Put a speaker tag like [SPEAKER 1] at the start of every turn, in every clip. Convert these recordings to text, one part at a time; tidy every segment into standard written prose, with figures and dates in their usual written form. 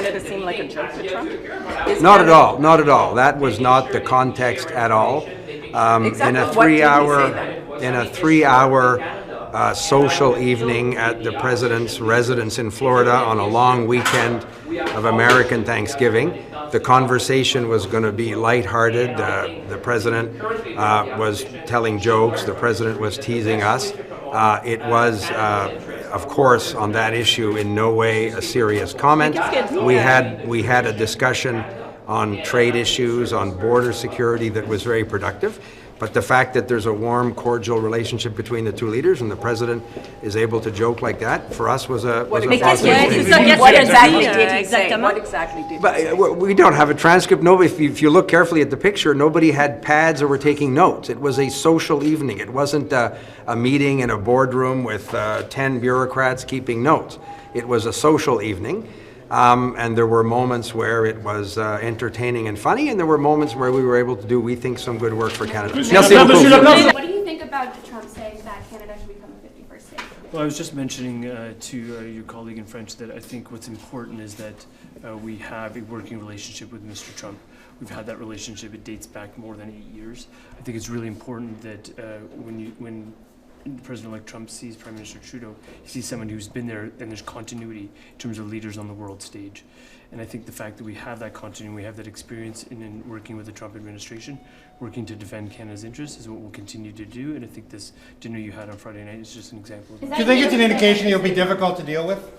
[SPEAKER 1] Canada seem like a joke to Trump?
[SPEAKER 2] Not at all. Not at all. That was not the context at all.
[SPEAKER 1] Exactly.
[SPEAKER 2] In a
[SPEAKER 1] What did he say
[SPEAKER 2] 3-hour social evening at the president's residence in Florida on a long weekend of American Thanksgiving, the conversation was going to be lighthearted. The president was telling jokes. The president was teasing us. It was, of course, on that issue, in no way a serious comment. We had a discussion on trade issues, on border security that was very productive. But the fact that there's a warm, cordial relationship between the two leaders and the president is able to joke like that, for us was a positive thing.
[SPEAKER 1] What exactly did he say? What exactly did he say?
[SPEAKER 2] But we don't have a transcript. No, if you look carefully at the picture, nobody had pads or were taking notes. It was a social evening. It wasn't a meeting in a boardroom with 10 bureaucrats keeping notes. It was a social evening. And there were moments where it was entertaining and funny, and there were moments where we were able to do, we think, some good work for Canada.
[SPEAKER 3] What do you think about Trump saying that Canada should become a 51st state?
[SPEAKER 4] Well, I was just mentioning to your colleague in French that I think what's important is that we have a working relationship with Mr. Trump. We've had that relationship, it dates back more than 8 years. I think it's really important that when President-elect Trump sees Prime Minister Trudeau, he sees someone who's been there, and there's continuity in terms of leaders on the world stage. And I think the fact that we have that continuity, we have that experience in working with the Trump administration, working to defend Canada's interests, is what we'll continue to do. And I think this dinner you had on Friday night is just an example of that.
[SPEAKER 5] Do you think it's an indication you'll be difficult to deal with?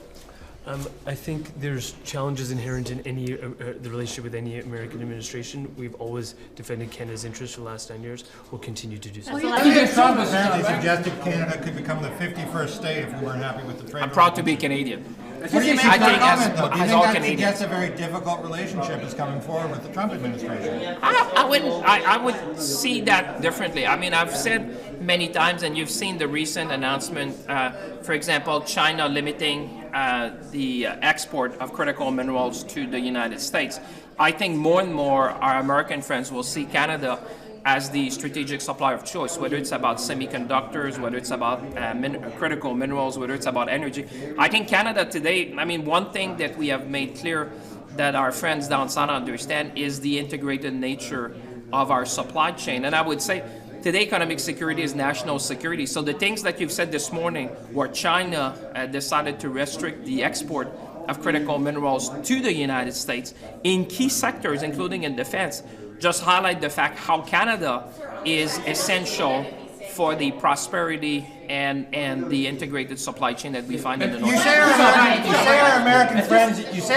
[SPEAKER 4] I think there's challenges inherent in any the relationship with any American administration. We've always defended Canada's interests for the last 9 years. We'll continue to do so.
[SPEAKER 5] President Trump apparently suggested Canada could become the 51st state if we weren't happy with the trade.
[SPEAKER 6] I'm proud to be Canadian.
[SPEAKER 5] What do you make of that comment, though? Do you think that
[SPEAKER 6] Canadians.
[SPEAKER 5] suggests a very difficult relationship is coming forward with the Trump administration?
[SPEAKER 6] I would see that differently. I mean, I've said many times, and you've seen the recent announcement, for example, China limiting the export of critical minerals to the United States. I think more and more our American friends will see Canada as the strategic supplier of choice, whether it's about semiconductors, whether it's about critical minerals, whether it's about energy. I think Canada today, I mean, one thing that we have made clear that our friends down south understand is the integrated nature of our supply chain. And I would say today economic security is national security. So the things that you've said this morning, where China decided to restrict the export of critical minerals to the United States in key sectors, including in defense, just highlight the fact how Canada is essential for the prosperity and the integrated supply chain that we find in the North.
[SPEAKER 5] You say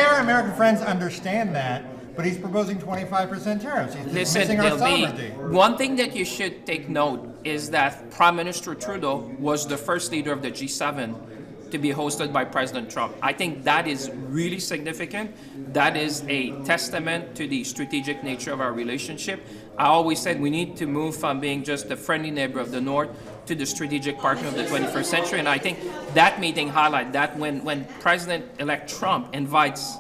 [SPEAKER 5] our American friends understand that, but he's proposing 25% tariffs. He's missing our sovereignty.
[SPEAKER 6] One thing that you should take note is that Prime Minister Trudeau was the first leader of the G7 to be hosted by President Trump. I think that is really significant. That is a testament to the strategic nature of our relationship. I always said we need to move from being just a friendly neighbor of the North to the strategic partner of the 21st century. And I think that meeting highlighted that when President-elect Trump invites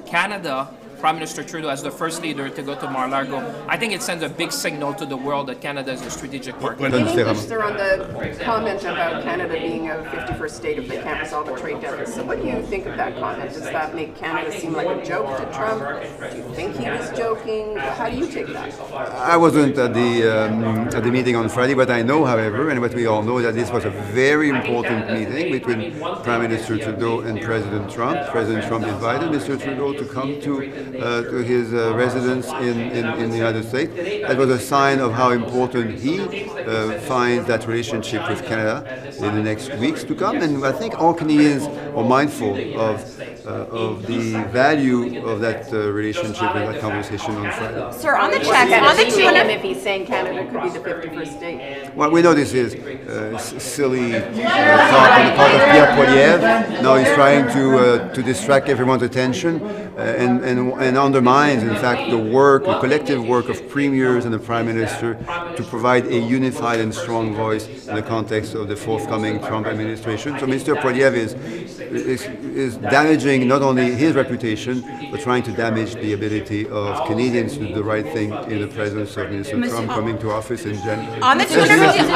[SPEAKER 6] Canada, Prime Minister Trudeau as the first leader to go to Mar-a-Lago, I think it sends a big signal to the world that Canada is a strategic partner.
[SPEAKER 1] In English, sir, on the comment about Canada being a 51st state if they can't resolve a trade deficit, what do you think of that comment? Does that make Canada seem like a joke to Trump? Do you think he was joking? How do you take that?
[SPEAKER 7] I wasn't at the meeting on Friday, but I know, however, and what we all know, that this was a very important meeting between Prime Minister Trudeau and President Trump. President Trump invited Mr. Trudeau to come to his residence in the United States. That was a sign of how important he finds that relationship with Canada in the next weeks to come. And I think all Canadians are mindful of the value of that relationship and that conversation on Friday.
[SPEAKER 1] Sir, on the check, on the him if he's saying Canada could be the 51st state.
[SPEAKER 7] Well, we know this is silly talk on the part of Pierre Poilievre. Now he's trying to distract everyone's attention and undermines, in fact, the collective work of premiers and the Prime Minister to provide a unified and strong voice in the context of the forthcoming Trump administration. So Mr. Poilievre is damaging not only his reputation, but trying to damage the ability of Canadians to do the right thing in the presence of Mr. Trump coming to office in January.
[SPEAKER 1] On the 250, have you